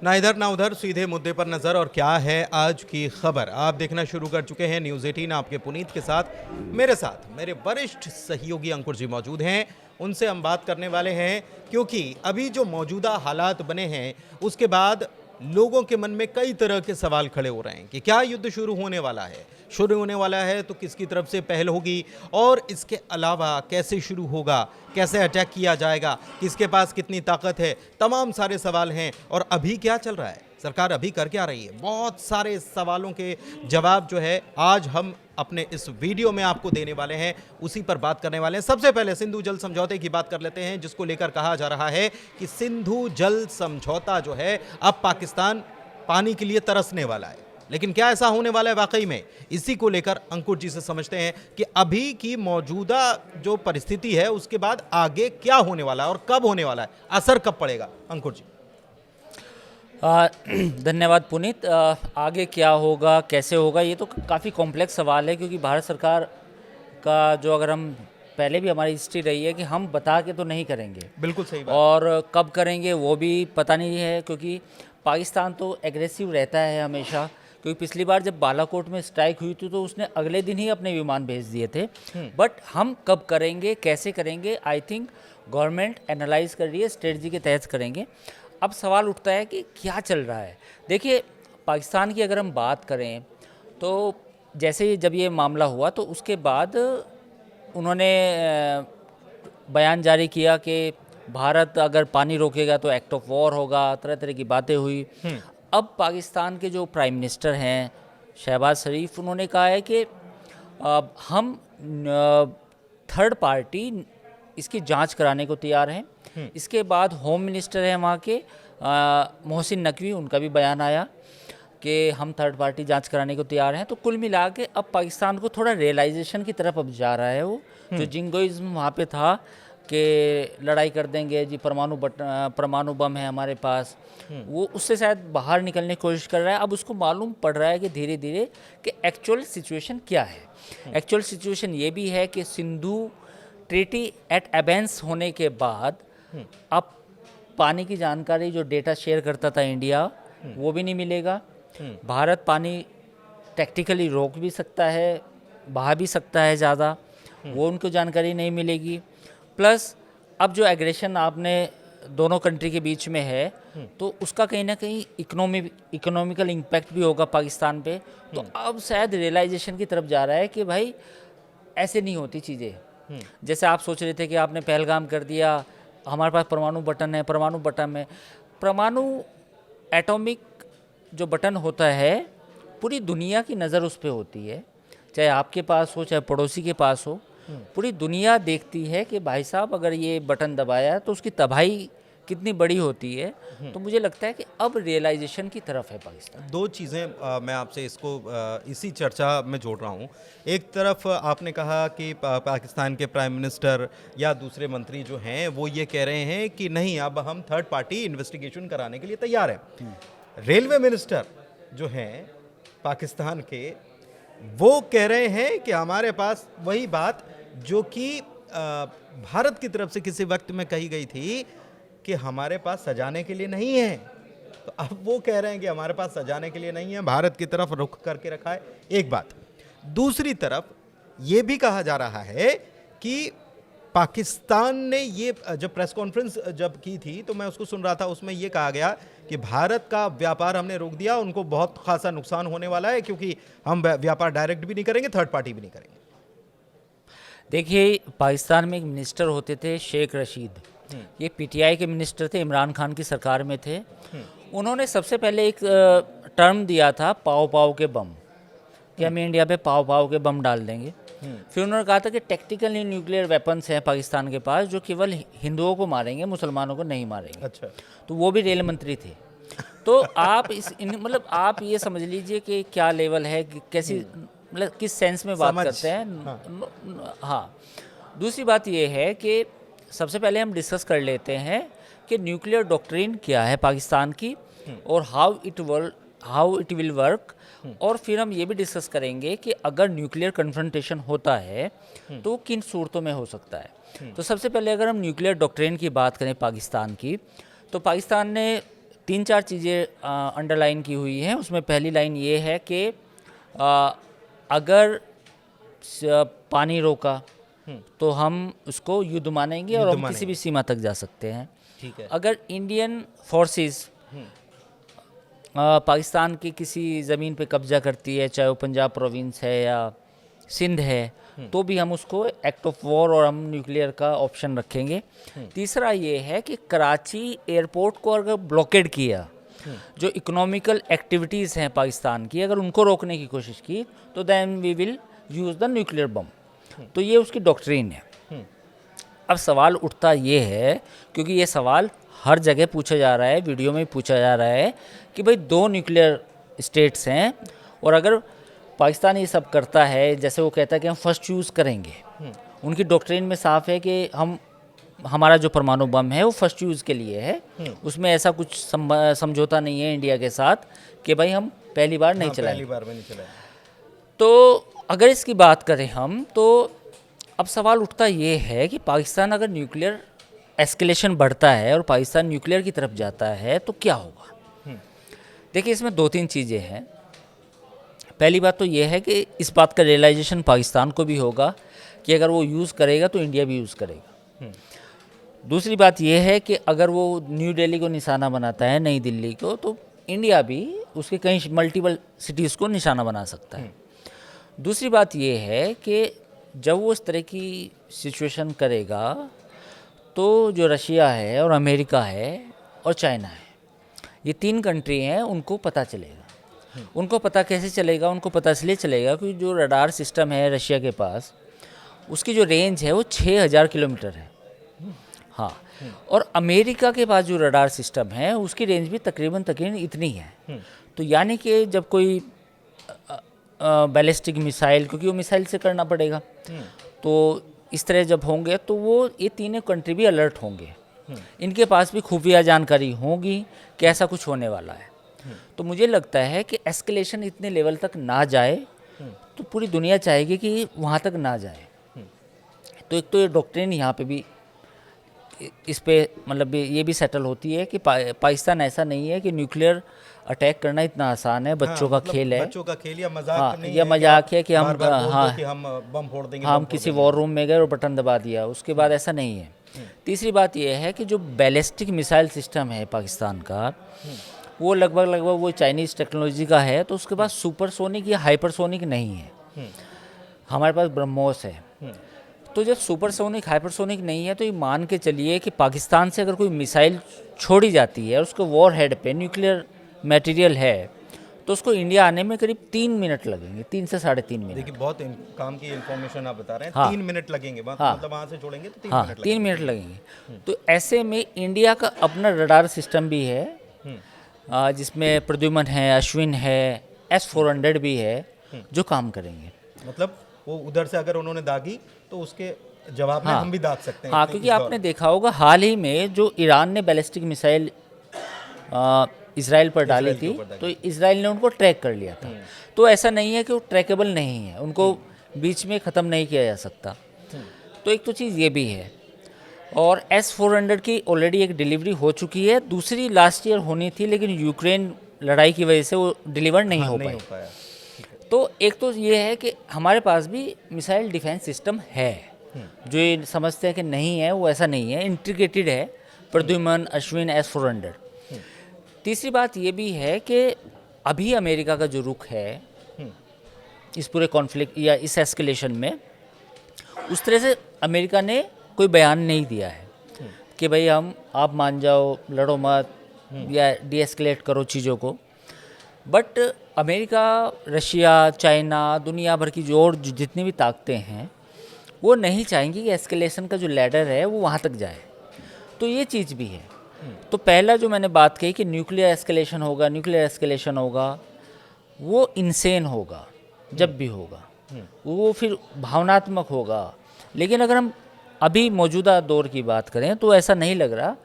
ना इधर ना उधर, सीधे मुद्दे पर नजर। और क्या है आज की खबर, आप देखना शुरू कर चुके हैं न्यूज़ 18 आपके पुनीत के साथ। मेरे साथ मेरे वरिष्ठ सहयोगी अंकुर जी मौजूद हैं, उनसे हम बात करने वाले हैं, क्योंकि अभी जो मौजूदा हालात बने हैं उसके बाद लोगों के मन में कई तरह के सवाल खड़े हो रहे हैं कि क्या युद्ध शुरू होने वाला है, शुरू होने वाला है तो किसकी तरफ से पहल होगी, और इसके अलावा कैसे शुरू होगा, कैसे अटैक किया जाएगा, किसके पास कितनी ताकत है, तमाम सारे सवाल हैं। और अभी क्या चल रहा है, सरकार अभी कर क्या रही है, बहुत सारे सवालों के जवाब जो है आज हम अपने इस वीडियो में आपको देने वाले हैं, उसी पर बात करने वाले हैं। सबसे पहले सिंधु जल समझौते की बात कर लेते हैं, जिसको लेकर कहा जा रहा है कि सिंधु जल समझौता जो है अब पाकिस्तान पानी के लिए तरसने वाला है। लेकिन क्या ऐसा होने वाला है वाकई में, इसी को लेकर अंकुर जी से समझते हैं कि अभी की मौजूदा जो परिस्थिति है उसके बाद आगे क्या होने वाला है और कब होने वाला है, असर कब पड़ेगा। अंकुर जी। धन्यवाद पुनीत। आगे क्या होगा, कैसे होगा, ये तो काफ़ी कॉम्प्लेक्स सवाल है, क्योंकि भारत सरकार का जो, अगर हम पहले भी हमारी हिस्ट्री रही है कि हम बता के तो नहीं करेंगे, बिल्कुल सही बात। और कब करेंगे वो भी पता नहीं है, क्योंकि पाकिस्तान तो एग्रेसिव रहता है हमेशा। क्योंकि पिछली बार जब बालाकोट में स्ट्राइक हुई थी तो उसने अगले दिन ही अपने विमान भेज दिए थे। बट हम कब करेंगे, कैसे करेंगे, आई थिंक गवर्नमेंट एनालाइज कर रही है, स्ट्रेटजी के तहत करेंगे। अब सवाल उठता है कि क्या चल रहा है। देखिए, पाकिस्तान की अगर हम बात करें तो जैसे जब ये मामला हुआ तो उसके बाद उन्होंने बयान जारी किया कि भारत अगर पानी रोकेगा तो एक्ट ऑफ वॉर होगा, तरह तरह की बातें हुई। अब पाकिस्तान के जो प्राइम मिनिस्टर हैं शहबाज शरीफ, उन्होंने कहा है कि हम थर्ड पार्टी इसकी जांच कराने को तैयार हैं। इसके बाद होम मिनिस्टर हैं वहाँ के मोहसिन नकवी, उनका भी बयान आया कि हम थर्ड पार्टी जांच कराने को तैयार हैं। तो कुल मिला के अब पाकिस्तान को थोड़ा रियलाइजेशन की तरफ अब जा रहा है। वो जो जिंगोइज्म वहाँ पे था कि लड़ाई कर देंगे जी, परमाणु बम है हमारे पास, वो उससे शायद बाहर निकलने की कोशिश कर रहा है। अब उसको मालूम पड़ रहा है कि धीरे धीरे कि एक्चुअल सिचुएशन क्या है। एक्चुअल सिचुएशन ये भी है कि सिंधु ट्रीटी एट एबेंस होने के बाद अब पानी की जानकारी, जो डेटा शेयर करता था इंडिया, वो भी नहीं मिलेगा। भारत पानी टैक्टिकली रोक भी सकता है, बहा भी सकता है ज़्यादा, वो उनको जानकारी नहीं मिलेगी। प्लस अब जो एग्रेशन आपने दोनों कंट्री के बीच में है तो उसका कहीं ना कहीं इकोनॉमिकल इम्पैक्ट भी होगा पाकिस्तान पे। तो अब शायद रियलाइजेशन की तरफ जा रहा है कि भाई ऐसे नहीं होती चीज़ें। जैसे आप सोच रहे थे कि आपने पहलगाम कर दिया, हमारे पास परमाणु बटन है, परमाणु एटॉमिक जो बटन होता है, पूरी दुनिया की नज़र उस पर होती है, चाहे आपके पास हो चाहे पड़ोसी के पास हो। पूरी दुनिया देखती है कि भाई साहब अगर ये बटन दबाया तो उसकी तबाही कितनी बड़ी होती है। तो मुझे लगता है कि अब रियलाइजेशन की तरफ है पाकिस्तान। दो चीज़ें मैं आपसे इसको इसी चर्चा में जोड़ रहा हूँ। एक तरफ आपने कहा कि पाकिस्तान के प्राइम मिनिस्टर या दूसरे मंत्री जो हैं वो ये कह रहे हैं कि नहीं, अब हम थर्ड पार्टी इन्वेस्टिगेशन कराने के लिए तैयार हैं। रेलवे मिनिस्टर जो हैं पाकिस्तान के, वो कह रहे हैं कि हमारे पास वही बात जो कि भारत की तरफ से किसी वक्त में कही गई थी कि हमारे पास सजाने के लिए नहीं है। तो अब वो कह रहे हैं कि हमारे पास सजाने के लिए नहीं है, भारत की तरफ रुख करके रखा है। एक बात। दूसरी तरफ ये भी कहा जा रहा है कि पाकिस्तान ने ये जब प्रेस कॉन्फ्रेंस जब की थी तो मैं उसको सुन रहा था, उसमें ये कहा गया कि भारत का व्यापार हमने रोक दिया, उनको बहुत खासा नुकसान होने वाला है क्योंकि हम व्यापार डायरेक्ट भी नहीं करेंगे, थर्ड पार्टी भी नहीं करेंगे। देखिए, पाकिस्तान में एक मिनिस्टर होते थे शेख रशीद, ये पीटीआई के मिनिस्टर थे, इमरान खान की सरकार में थे। उन्होंने सबसे पहले एक टर्म दिया था पाव पाव के बम, कि हम इंडिया पे पाव पाव के बम डाल देंगे। फिर उन्होंने कहा था कि टेक्टिकली न्यूक्लियर वेपन्स हैं पाकिस्तान के पास जो केवल हिंदुओं को मारेंगे, मुसलमानों को नहीं मारेंगे। अच्छा। तो वो भी रेल मंत्री थे। तो आप मतलब आप ये समझ लीजिए कि क्या लेवल है, कैसी, मतलब किस सेंस में बात करते हैं। हाँ। दूसरी बात ये है कि सबसे पहले हम डिस्कस कर लेते हैं कि न्यूक्लियर डॉक्ट्रिन क्या है पाकिस्तान की और हाउ इट विल वर्क। और फिर हम ये भी डिस्कस करेंगे कि अगर न्यूक्लियर कन्फ्रंटेशन होता है तो किन सूरतों में हो सकता है। तो सबसे पहले अगर हम न्यूक्लियर डॉक्ट्रिन की बात करें पाकिस्तान की, तो पाकिस्तान ने तीन चार चीज़ें अंडरलाइन की हुई हैं। उसमें पहली लाइन ये है कि अगर पानी रोका तो हम उसको युद्ध मानेंगे और युद्ध हम किसी मानेंगे। भी सीमा तक जा सकते हैं। ठीक है। अगर इंडियन फोर्सेस पाकिस्तान की किसी ज़मीन पे कब्जा करती है, चाहे वो पंजाब प्रोविंस है या सिंध है, तो भी हम उसको एक्ट ऑफ वॉर और हम न्यूक्लियर का ऑप्शन रखेंगे। तीसरा ये है कि कराची एयरपोर्ट को अगर ब्लॉकेड किया, जो इकोनॉमिकल एक्टिविटीज़ हैं पाकिस्तान की, अगर उनको रोकने की कोशिश की, तो then we will use the nuclear bomb. तो ये उसकी डॉक्ट्रिन है। अब सवाल उठता ये है, क्योंकि ये सवाल हर जगह पूछा जा रहा है, वीडियो में पूछा जा रहा है कि भाई दो न्यूक्लियर स्टेट्स हैं, और अगर पाकिस्तान ये सब करता है, जैसे वो कहता है कि हम फर्स्ट यूज़ करेंगे, उनकी डॉक्ट्रिन में साफ है कि हमारा जो परमाणु बम है वो फर्स्ट यूज़ के लिए है, उसमें ऐसा कुछ समझौता नहीं है इंडिया के साथ कि भाई हम पहली बार नहीं चलाएंगे। पहली बार में नहीं चलाएंगे। तो अगर इसकी बात करें हम, तो अब सवाल उठता ये है कि पाकिस्तान अगर न्यूक्लियर एस्केलेशन बढ़ता है और पाकिस्तान न्यूक्लियर की तरफ जाता है तो क्या होगा। देखिए, इसमें दो तीन चीज़ें हैं। पहली बात तो ये है कि इस बात का रियलाइजेशन पाकिस्तान को भी होगा कि अगर वो यूज़ करेगा तो इंडिया भी यूज़ करेगा। दूसरी बात ये है कि अगर वो न्यू दिल्ली को निशाना बनाता है, नई दिल्ली को, तो इंडिया भी उसके कई मल्टीपल सिटीज़ को निशाना बना सकता है। दूसरी बात ये है कि जब वो इस तरह की सिचुएशन करेगा तो जो रशिया है और अमेरिका है और चाइना है, ये तीन कंट्री हैं, उनको पता चलेगा। उनको पता कैसे चलेगा? उनको पता इसलिए चलेगा क्योंकि जो रडार सिस्टम है रशिया के पास, उसकी जो रेंज है वो 6000 किलोमीटर है। हाँ, और अमेरिका के पास जो रडार सिस्टम है उसकी रेंज भी तकरीबन इतनी है। तो यानी कि जब कोई बैलिस्टिक मिसाइल, क्योंकि वो मिसाइल से करना पड़ेगा, तो इस तरह जब होंगे तो वो ये तीनों कंट्री भी अलर्ट होंगे। इनके पास भी खुफिया जानकारी होगी कि ऐसा कुछ होने वाला है। तो मुझे लगता है कि एस्केलेशन इतने लेवल तक ना जाए, तो पूरी दुनिया चाहेगी कि वहाँ तक ना जाए। तो एक तो ये डॉक्ट्रिन यहाँ पे भी इस पे मतलब ये भी सेटल होती है कि पाकिस्तान ऐसा नहीं है कि न्यूक्लियर अटैक करना इतना आसान है, बच्चों का खेल है, बच्चों का खेल या मजाक हाँ, नहीं या है मजाक है कि हम बार-बार बोल दो हाँ कि हम बम फोड़ देंगे, हम बम फोड़ किसी देंगे। वॉर रूम में गए और बटन दबा दिया, उसके बाद ऐसा नहीं है। तीसरी बात यह है कि जो बैलिस्टिक मिसाइल सिस्टम है पाकिस्तान का, वो लगभग वो चाइनीज़ टेक्नोलॉजी का है, तो उसके पास सुपरसोनिक या हाइपरसोनिक नहीं है। हमारे पास ब्रह्मोस है। तो जब सुपरसोनिक हाइपरसोनिक नहीं है, तो ये मान के चलिए कि पाकिस्तान से अगर कोई मिसाइल छोड़ी जाती है और उसके वॉर हेड पे न्यूक्लियर मटेरियल है, तो उसको इंडिया आने में करीब 3 मिनट लगेंगे, 3 से 3.5 मिनट। देखिए, बहुत काम की इन्फॉर्मेशन आप बता रहे हैं। हाँ। 3 मिनट लगेंगे, हाँ। मतलब वहाँ से छोड़ेंगे तो 3 हाँ, मिनट 3 मिनट लगेंगे। तो ऐसे में इंडिया का अपना रडार सिस्टम भी है, जिसमें प्रद्युमन है, अश्विन है, S-400 भी है, जो काम करेंगे। मतलब वो उधर से अगर उन्होंने दागी तो उसके जवाब में हम भी दाग सकते हैं। हाँ, इतने क्योंकि इस आपने दौरान। देखा होगा हाल ही में जो ईरान ने बैलिस्टिक मिसाइल इसराइल पर डाली इजराइल के थी, ऊपर डाली। तो इसराइल ने उनको ट्रैक कर लिया था। तो ऐसा नहीं है कि वो ट्रैकेबल नहीं है, उनको बीच में ख़त्म नहीं किया जा सकता। तो एक तो चीज़ ये भी है, और S-400 की ऑलरेडी एक डिलीवरी हो चुकी है, दूसरी लास्ट ईयर होनी थी, लेकिन यूक्रेन लड़ाई की वजह से वो डिलीवर नहीं हो नहीं पाई। हो पाया। तो एक तो ये है कि हमारे पास भी मिसाइल डिफेंस सिस्टम है। जो ये समझते हैं कि नहीं है, वो ऐसा नहीं है, इंटीग्रेटेड है, प्रद्युमन, अश्विन, S-400। तीसरी बात ये भी है कि अभी अमेरिका का जो रुख है इस पूरे कॉन्फ्लिक्ट या इस एस्केलेशन में, उस तरह से अमेरिका ने कोई बयान नहीं दिया है कि भाई आप मान जाओ, लड़ो मत या डीएस्केलेट करो चीज़ों को। बट अमेरिका, रशिया, चाइना, दुनिया भर की जो और जितनी भी ताकतें हैं, वो नहीं चाहेंगी कि एस्केलेशन का जो लैडर है वो वहाँ तक जाए। तो ये चीज़ भी है। तो पहला जो मैंने बात कही कि न्यूक्लियर एस्केलेशन होगा, वो इनसेन होगा जब भी होगा, वो फिर भावनात्मक होगा। लेकिन अगर हम अभी मौजूदा दौर की बात करें तो ऐसा नहीं लग रहा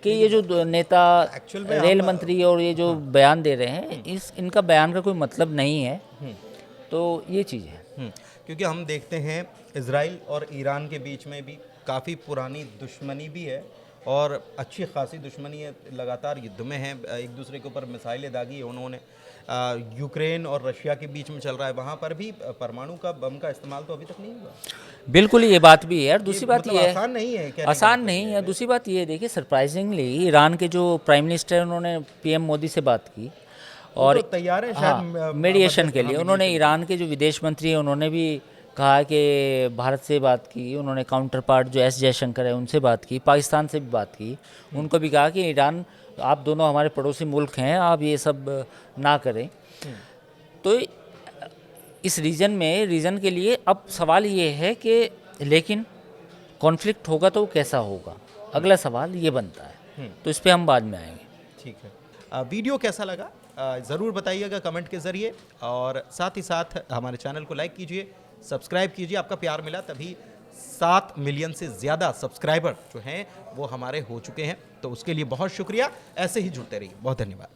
कि ये जो नेता, Actual में रेल मंत्री और ये जो बयान दे रहे हैं, इनका बयान का कोई मतलब नहीं है। तो ये चीज़ है। क्योंकि हम देखते हैं इजराइल और ईरान के बीच में भी काफ़ी पुरानी दुश्मनी भी है, और अच्छी खासी दुश्मनी है, लगातार युद्ध में हैं, एक दूसरे के ऊपर मिसाइलें दागी है उन्होंने। यूक्रेन और रशिया के बीच में चल रहा है, वहाँ पर भी परमाणु का बम का इस्तेमाल तो अभी तक नहीं हुआ। बिल्कुल ये बात भी है। और दूसरी बात मतलब ये है, आसान नहीं है, आसान नहीं है। दूसरी बात ये है, देखिए सरप्राइजिंगली ईरान के जो प्राइम मिनिस्टर हैं उन्होंने पीएम मोदी से बात की और तो तैयार है हाँ शायद मीडिएशन के लिए। उन्होंने ईरान के जो विदेश मंत्री हैं उन्होंने भी कहा कि भारत से बात की, उन्होंने काउंटर पार्ट जो एस जयशंकर है उनसे बात की, पाकिस्तान से भी बात की। उनको भी कहा कि ईरान आप दोनों हमारे पड़ोसी मुल्क हैं, आप ये सब ना करें। तो इस रीजन के लिए अब सवाल ये है कि लेकिन कॉन्फ्लिक्ट होगा तो कैसा होगा, अगला सवाल ये बनता है। तो इस पे हम बाद में आएंगे। ठीक है। वीडियो कैसा लगा ज़रूर बताइएगा कमेंट के ज़रिए, और साथ ही साथ हमारे चैनल को लाइक कीजिए, सब्सक्राइब कीजिए। आपका प्यार मिला तभी 7 मिलियन से ज़्यादा सब्सक्राइबर जो हैं वो हमारे हो चुके हैं, तो उसके लिए बहुत शुक्रिया। ऐसे ही जुड़ते रहिए, बहुत धन्यवाद।